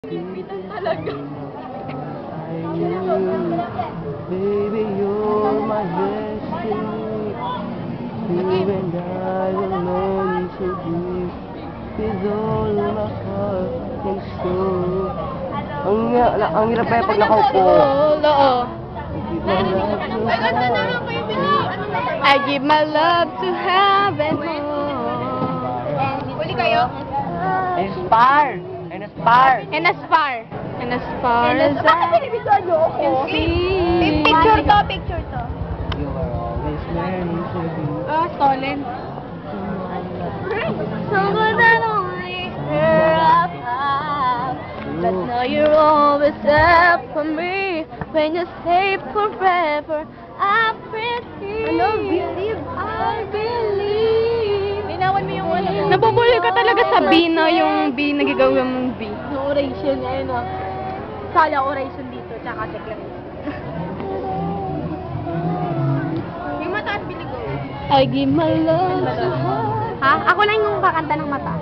Pitan talaga. Baby, you're my destiny. You and I were meant to be. With all my heart and soul. Ang hirap kaya pag nakaupo. Oo. I give my love to heaven. Huli kayo? Inspire! And aspire! And as far as I can see. Picture to. You are always meant to be. Stolen. So good that only her apart. But now you're always there for me. When you say forever, I believe. I believe. Linawan mo yung ano. Nabubuli ka talaga sa B, no? Yung B, nagigawin mong B. Yung oration, ayun o. Sala oration dito, tsaka declaration. Yung mataas biligo. I give my love to her. Ha? Ako na yung kakanta ng mata.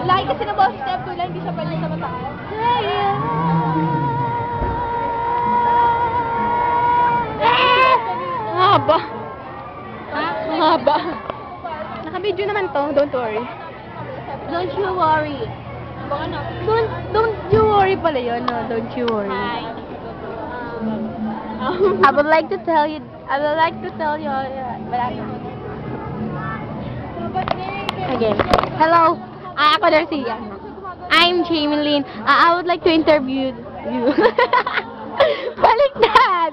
Lagi kasi na boss step ko lang, hindi siya pwede sa mata. Haba. Haba. Naka-video naman to, don't worry. Don't you worry. Don't you worry pala yun, no? Don't you worry. I would like to tell you, Again. Hello. Ako Darcia. I'm Jamie Lynn. I would like to interview you. Baliktad!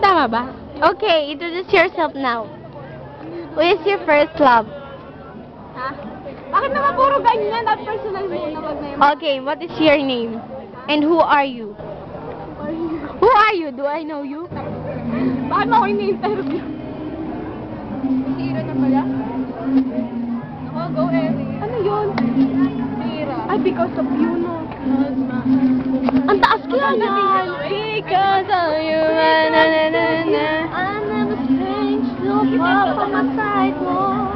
Tama ba? Okay, introduce yourself now. Who is your first love? Ha? Bakit naman puro ganyan? At personal muna wag na yun. Okay, what is your name? And who are you? Who are you? Do I know you? Bakit mo ako ini-interview? Zero na pala? Ako, go Eric. Ano yun? Zero. Ay, because of you, no? Ang taas kaya yan. Because of you. Na, na, na, na. I never changed so far from my side, no.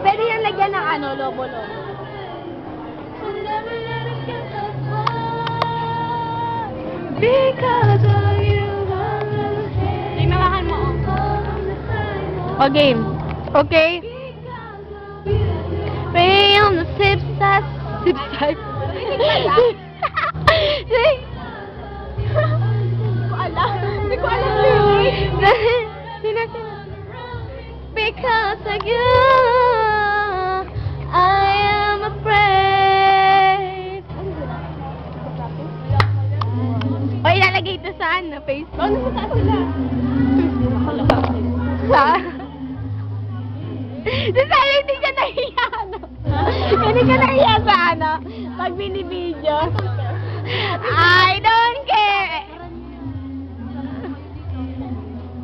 Pwede yan lagyan ng ano, lobo-lobo. Because of you. Tingnan mo. O game. Okay? Rain on the sip side. Sip side. Hindi ko alam lyrics. Sino? Because of you, I am afraid. O, ilalagay ito sa ano, Facebook. Ano mo sa sila? Sa? Sana hindi ka nahiya, ano? Hindi ka nahiya sa ano? Pag binibidyo. I don't care.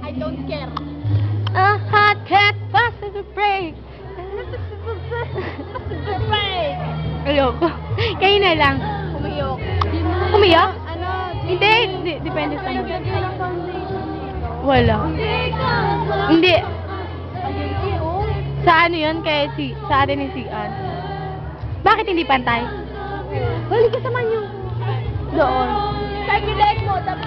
I don't care. A hot cat passes a break. Ayoko. Kayo na lang. Umiyok. Umiyak? Ano? Hindi. Depende sa inyo. Wala. Hindi. Sa ano yun? Sa atin ni Sian. Bakit hindi pantay? Balik ka sa manyo. Doon. Sa gilid mo, dapat